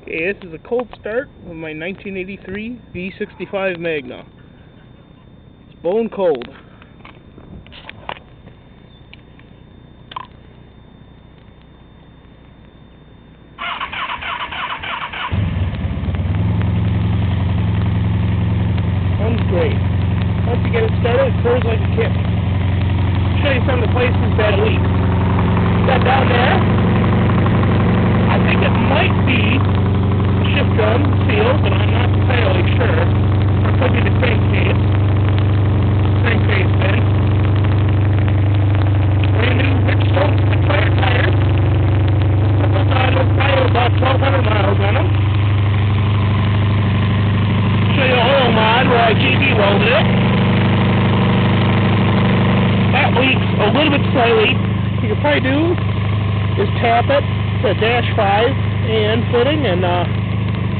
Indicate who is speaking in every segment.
Speaker 1: Okay, this is a cold start of my 1983 V65 Magna. It's bone cold. Runs great. Once you get it started, it purrs like a kitten. I'll show you some of the places that it leaks. That down there, I think it might be shift drum seal, but I'm not entirely sure. Or it could be the crankcase. Crankcase then. Brand new Richmond fire tires. Those tires about 1,200 miles on them. Show you an oil mod where I GB welded it. That leaks a little bit slightly. What you could probably do is tap it to dash 5 and footing and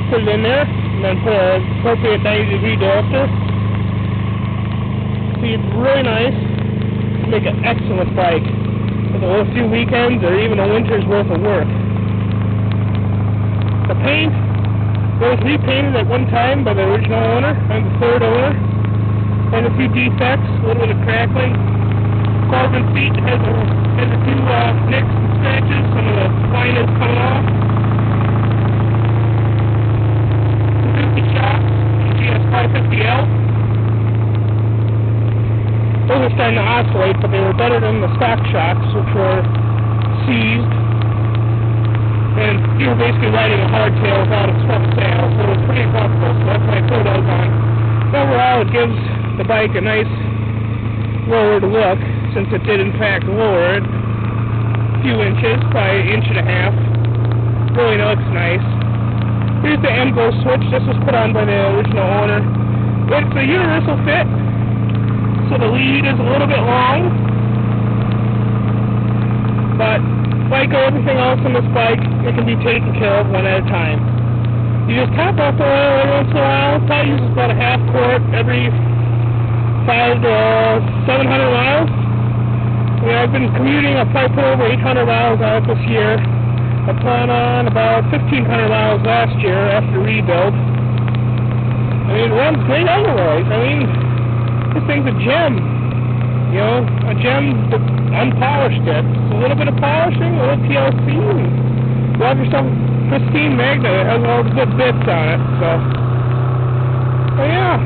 Speaker 1: put it in there, and then put an appropriate 90-degree diopter. See, it's really nice. Make an excellent bike with a few weekends or even a winter's worth of work. The paint was repainted at one time by the original owner. I'm the third owner. And a few defects, a little bit of crackling. Carbon seat has a few nicks and scratches. Some of the twine is coming off. Those are starting to oscillate, but they were better than the stock shocks, which were seized. And you were basically riding a hardtail without a swept sail, so it was pretty comfortable, so that's why I put those on. Overall, it gives the bike a nice lowered look, since it did in fact lower it a few inches, probably an inch and a half. Really looks nice. Here's the M-Go switch. This was put on by the original owner. It's a universal fit, so the lead is a little bit long. But like everything else on this bike, it can be taken care of one at a time. You just top off the oil every once in a while. It probably uses about a half quart every 500 to 700 miles. I mean, I've been commuting. I've probably put over 800 miles on it this year. I plan on about 1,500 miles last year after rebuild. I mean, it runs great otherwise. I mean, this thing's a gem. You know, a gem that unpolished it. A little bit of polishing, a little TLC, and you have yourself a pristine Magna that has all the good bits on it. So yeah,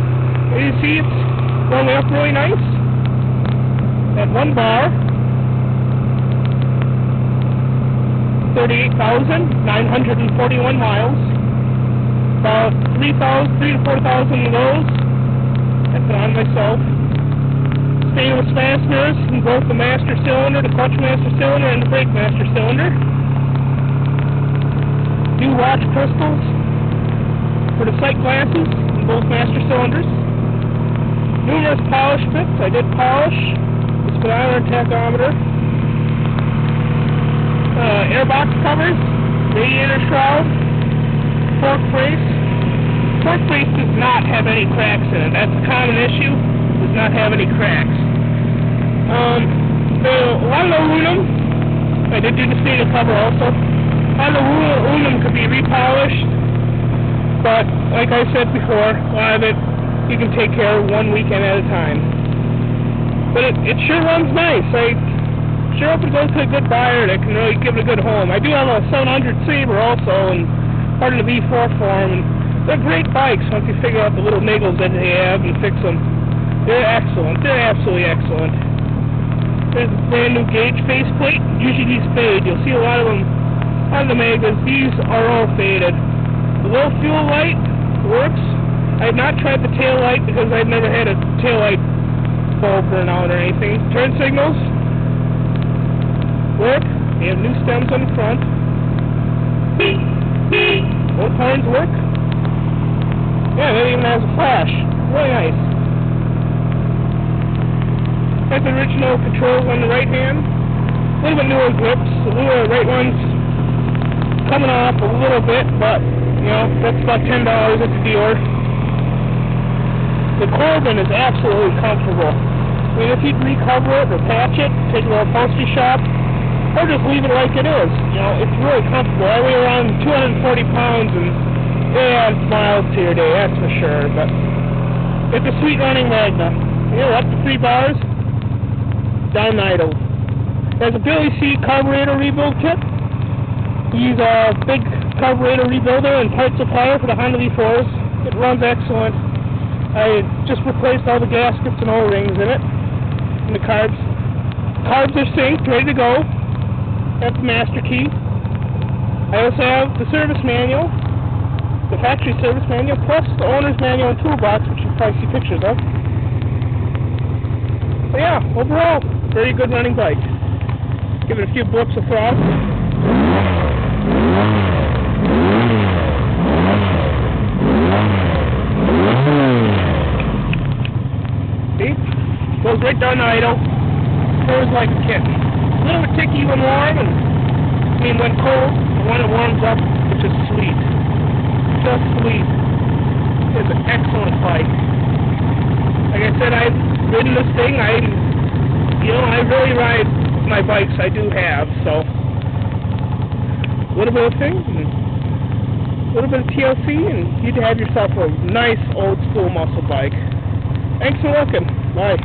Speaker 1: you see it's rolling up really nice. At 1 bar. 38,941 miles, about 3,000 to 4,000 of those I put on myself. Stainless fasteners in both the master cylinder, the clutch master cylinder, and the brake master cylinder. New watch crystals for the sight glasses in both master cylinders. Numerous polish bits. I did polish the speedometer and tachometer. Airbox covers, radiator shroud, fork brace. Fork brace does not have any cracks in it. That's a common issue. Does not have any cracks. A lot of the aluminum, I did do the stator cover also. A lot of the aluminum could be repolished, but like I said before, a lot of it you can take care of one weekend at a time. But it sure runs nice. Sure hope it goes to a good buyer that can really give it a good home. I do have a 700 Sabre also, and part of the V4 form, and they're great bikes once you figure out the little niggles that they have and fix them. They're excellent. They're absolutely excellent. There's a brand new gauge faceplate. Usually these fade. You'll see a lot of them on the Magnas. These are all faded. The low fuel light works. I have not tried the tail light because I've never had a tail light bulb burn out or anything. Turn signals work. They have new stems on the front. Both horns work. Yeah, that even has a flash. Really nice. Has the original controls on the right hand. A little bit newer grips. The newer right one's coming off a little bit, but you know, that's about $10 at the dealer. The Corbin is absolutely comfortable. I mean, if you'd recover it or patch it, take it to a upholstery shop, or just leave it like it is. You know, it's really comfortable. I weigh around 240 pounds, and it adds miles to your day, that's for sure. But it's a sweet running Magna. You know, up to 3 bars, down idle. There's a Billy C carburetor rebuild kit. He's a big carburetor rebuilder and part supplier for the Honda V4s. It runs excellent. I just replaced all the gaskets and O-rings in it, and the carbs. Carbs are synced, ready to go. That's the master key. I also have the service manual, the factory service manual, plus the owner's manual and toolbox, which you'll probably see pictures of. But yeah, overall, very good running bike. Give it a few blips of throttle. See? Goes right down the idle. Purrs like a kitten. A little bit ticky when warm, and when cold, and when it warms up, it's just sweet. Just sweet. It's an excellent bike. Like I said, I've ridden this thing. I really ride my bikes I do have, so a little bit of things, and a little bit of TLC, and you'd have yourself a nice old school muscle bike. Thanks for looking. Bye.